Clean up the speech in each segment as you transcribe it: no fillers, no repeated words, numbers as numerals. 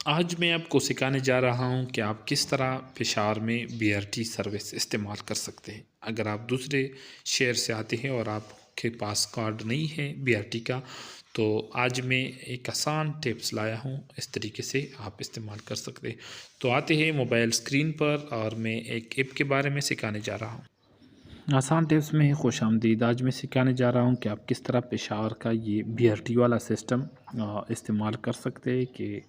आज मैं आपको सिखाने जा रहा हूँ कि आप किस तरह पेशावर में बीआरटी सर्विस इस्तेमाल कर सकते हैं। अगर आप दूसरे शहर से आते हैं और आपके पास कार्ड नहीं है बीआरटी का, तो आज मैं एक आसान टिप्स लाया हूँ, इस तरीके से आप इस्तेमाल कर सकते हैं। तो आते हैं मोबाइल स्क्रीन पर और मैं एक ऐप के बारे में सिखाने जा रहा हूँ। आसान टिप्स में खुशामदीद। आज मैं सिखाने जा रहा हूँ कि आप किस तरह पेशावर का ये बीआरटी वाला सिस्टम इस्तेमाल कर सकते हैं। कि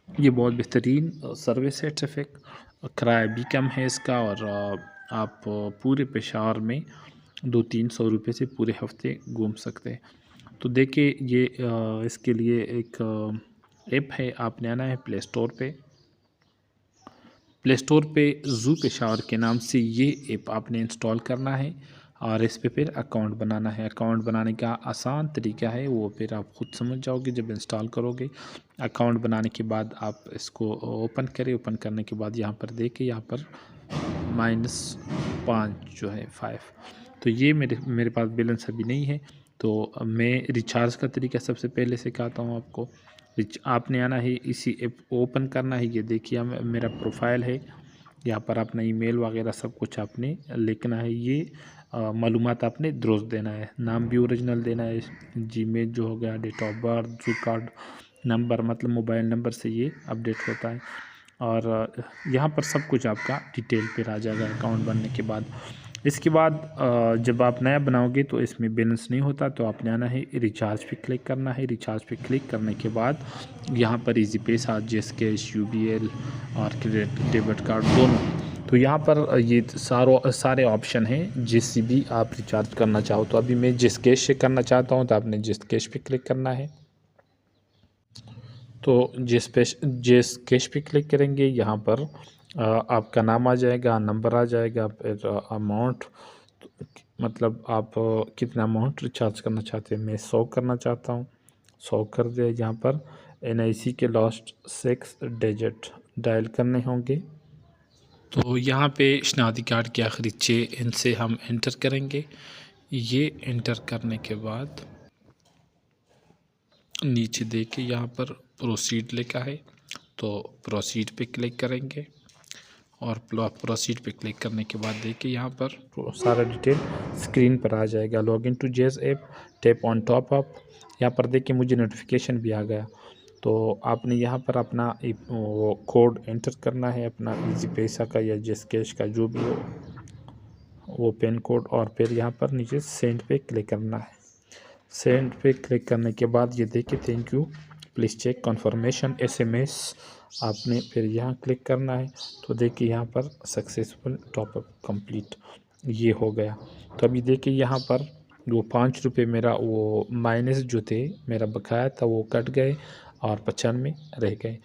ये बहुत बेहतरीन सर्विस है। ट्रैफिक किराया भी कम है इसका, और आप पूरे पेशावर में 200-300 रुपये से पूरे हफ्ते घूम सकते हैं। तो देखिए ये इसके लिए एक ऐप है, आपने आना है प्ले स्टोर पे ज़ू पेशावर के नाम से ये ऐप आपने इंस्टॉल करना है, और इस पे फिर अकाउंट बनाना है। अकाउंट बनाने का आसान तरीका है, वो फिर आप खुद समझ जाओगे जब इंस्टॉल करोगे। अकाउंट बनाने के बाद आप इसको ओपन करें। ओपन करने के बाद यहाँ पर देखिए, यहाँ पर -5 जो है 5, तो ये मेरे पास बैलेंस अभी नहीं है। तो मैं रिचार्ज का तरीका सबसे पहले सिखाता हूँ आपको। आपने आना है, इसी ऐप ओपन करना है। ये देखिए मेरा प्रोफाइल है, यहाँ पर अपना ईमेल वगैरह सब कुछ आपने लिखना है। ये मालूमात आपने दुरुस्त देना है, नाम भी ओरिजिनल देना है, जीमेल जो हो गया, डेट ऑफ बर्थ, जू कार्ड नंबर मतलब मोबाइल नंबर से ये अपडेट होता है। और यहाँ पर सब कुछ आपका डिटेल पर आ जाएगा अकाउंट बनने के बाद। इसके बाद जब आप नया बनाओगे तो इसमें बैलेंस नहीं होता, तो आपने आना है रिचार्ज पे क्लिक करना है। रिचार्ज पे क्लिक करने के बाद यहाँ पर इजी पैसा, जेस कैश, यूबीएल और क्रेडिट डेबिट कार्ड दोनों। तो यहाँ पर ये सारे ऑप्शन हैं, जिससे भी आप रिचार्ज करना चाहो। तो अभी मैं जेस कैश से करना चाहता हूँ, तो आपने जेस कैश पे क्लिक करना है। तो जेस कैश पे क्लिक करेंगे, यहाँ पर आपका नाम आ जाएगा, नंबर आ जाएगा, फिर अमाउंट, मतलब आप कितना अमाउंट रिचार्ज करना चाहते हैं। मैं 100 करना चाहता हूँ, 100 कर दिया। यहाँ पर एनआईसी के लास्ट 6 डिजिट डायल करने होंगे। तो यहाँ पे शनाख्ती कार्ड के आखिरी 6 इनसे हम एंटर करेंगे। ये एंटर करने के बाद नीचे देखिए यहाँ पर प्रोसीड लिखा है, तो प्रोसीड पे क्लिक करेंगे। और प्रोसीड पे क्लिक करने के बाद देखिए यहाँ पर सारा डिटेल स्क्रीन पर आ जाएगा। लॉगिन टू जेस app, tap on top up. यहाँ पर देखिए मुझे नोटिफिकेशन भी आ गया। तो आपने यहाँ पर अपना वो कोड एंटर करना है, अपना इजी पैसा का या जेस कैश का जो भी हो वो पिन कोड, और फिर यहाँ पर नीचे सेंड पे क्लिक करना है। सेंड पे क्लिक करने के बाद ये देखिए thank you, please check confirmation SMS, आपने फिर यहाँ क्लिक करना है। तो देखिए यहाँ पर सक्सेसफुल टॉपअप कंप्लीट, ये हो गया। तो अभी देखिए यहाँ पर वो 5 रुपये मेरा वो माइनस जो थे, मेरा बकाया था, वो कट गए और 95 रह गए।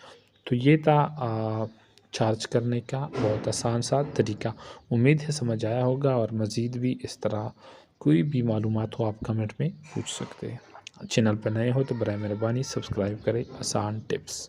तो ये था चार्ज करने का बहुत आसान सा तरीका। उम्मीद है समझ आया होगा, और मज़ीद भी इस तरह कोई भी मालूमात हो आप कमेंट में पूछ सकते हैं। चैनल पर नए हो तो बराए मेहरबानी सब्सक्राइब करें। आसान टिप्स।